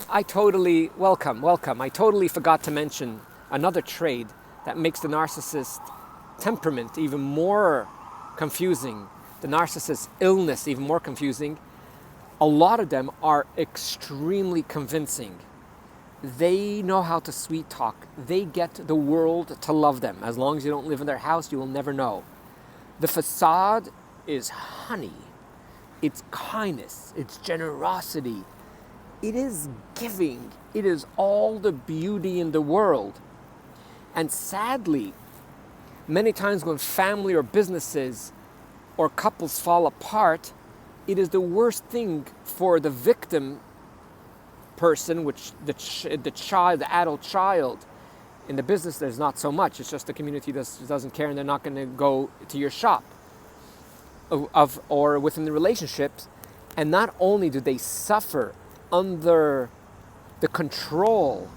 welcome. I totally forgot to mention another trait that makes the narcissist temperament even more confusing, the narcissist illness even more confusing. A lot of them are extremely convincing. They know how to sweet talk. They get the world to love them. As long as you don't live in their house, you will never know. The facade is honey. It's kindness. It's generosity. It is giving. It is all the beauty in the world. And sadly, many times when family or businesses or couples fall apart, it is the worst thing for the victim person, which the adult child. In the business, there's not so much. It's just the community doesn't care, and they're not going to go to your shop or within the relationships. And not only do they suffer under the control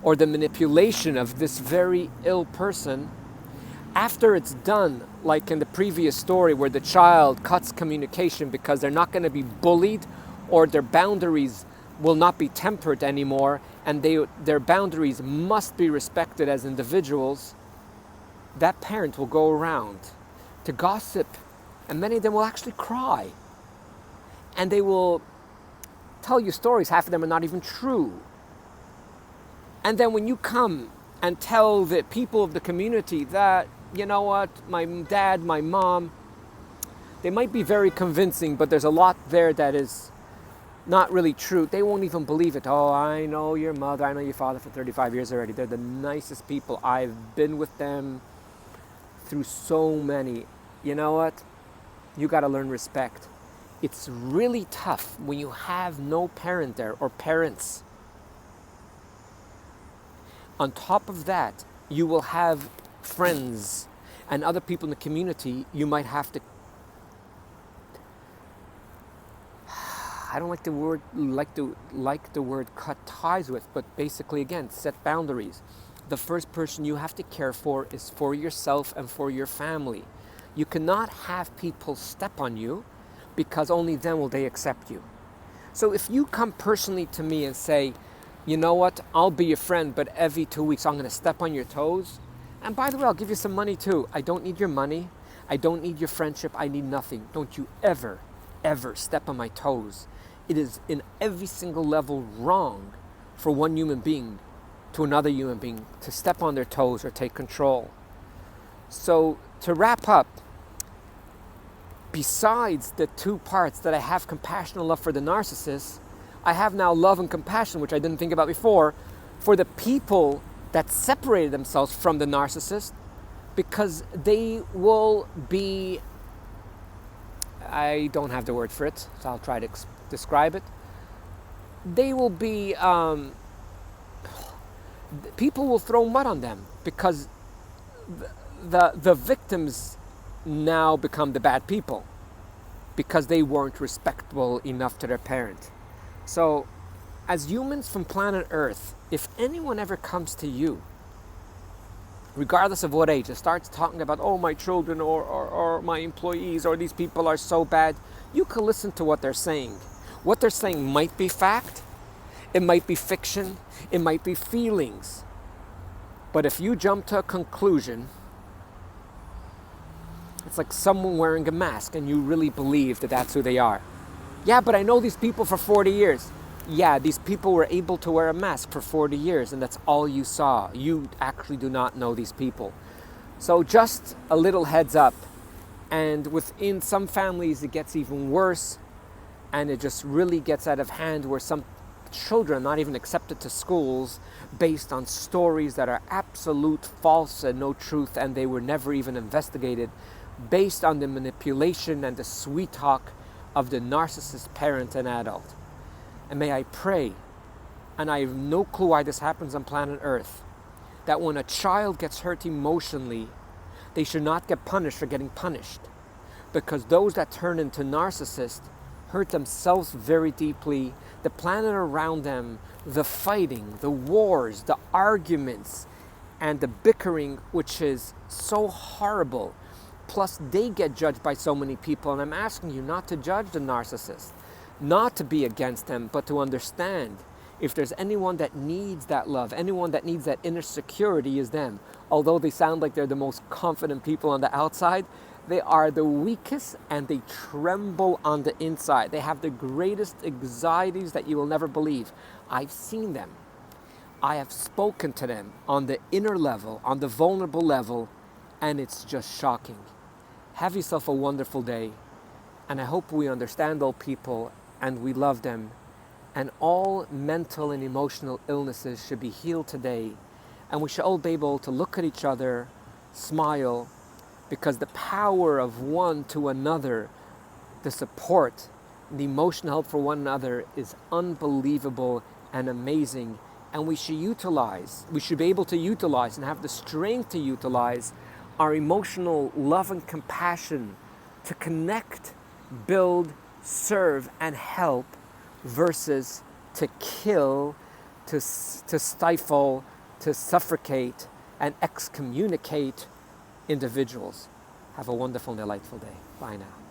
or the manipulation of this very ill person, after it's done, like in the previous story where the child cuts communication because they're not going to be bullied or their boundaries will not be tempered anymore, and their boundaries must be respected as individuals, that parent will go around to gossip, and many of them will actually cry. And they will tell you stories, half of them are not even true. And then when you come and tell the people of the community that, you know what, my dad, my mom, they might be very convincing, but there's a lot there that is not really true. They won't even believe it. Oh, I know your mother, I know your father for 35 years already. They're the nicest people. I've been with them through so many. You know what? You got to learn respect. It's really tough when you have no parent there or parents. On top of that, you will have friends and other people in the community you might have to, I don't like the word cut ties with, but basically again, set boundaries. The first person you have to care for is for yourself and for your family. You cannot have people step on you, because only then will they accept you. So if you come personally to me and say, you know what, I'll be your friend, but every 2 weeks I'm going to step on your toes. And by the way, I'll give you some money too. I don't need your money. I don't need your friendship. I need nothing. Don't you ever, ever step on my toes. It is in every single level wrong for one human being to another human being to step on their toes or take control. So to wrap up, besides the two parts that I have compassion and love for the narcissist, I have now love and compassion, which I didn't think about before, for the people that separated themselves from the narcissist, because they will be, I don't have the word for it, so I'll try to describe it. They will be, people will throw mud on them because the victims now become the bad people because they weren't respectable enough to their parent. So as humans from planet Earth, if anyone ever comes to you, regardless of what age, and starts talking about, oh, my children or my employees or these people are so bad, you can listen to what they're saying. What they're saying might be fact, it might be fiction, it might be feelings. But if you jump to a conclusion, it's like someone wearing a mask and you really believe that that's who they are. Yeah, but I know these people for 40 years. Yeah, these people were able to wear a mask for 40 years and that's all you saw. You actually do not know these people. So just a little heads up. And within some families it gets even worse, and it just really gets out of hand where some children are not even accepted to schools based on stories that are absolute false and no truth, and they were never even investigated, based on the manipulation and the sweet talk of the narcissist parent and adult. And may I pray, and I have no clue why this happens on planet Earth, that when a child gets hurt emotionally, they should not get punished for getting punished. Because those that turn into narcissists hurt themselves very deeply, the planet around them, the fighting, the wars, the arguments, and the bickering, which is so horrible. Plus, they get judged by so many people, and I'm asking you not to judge the narcissist, not to be against them, but to understand If there's anyone that needs that love, anyone that needs that inner security, is them. Although they sound like they're the most confident people on the outside, they are the weakest and they tremble on the inside. They have the greatest anxieties that you will never believe. I've seen them. I have spoken to them on the inner level, on the vulnerable level, and it's just shocking. Have yourself a wonderful day, and I hope we understand all people and we love them, and all mental and emotional illnesses should be healed today, and we should all be able to look at each other, smile, because the power of one to another, the support, the emotional help for one another is unbelievable and amazing. And we should be able to utilize and have the strength to utilize our emotional love and compassion to connect, build, serve, and help versus to kill, to stifle, to suffocate, and excommunicate individuals. Have a wonderful and delightful day. Bye now.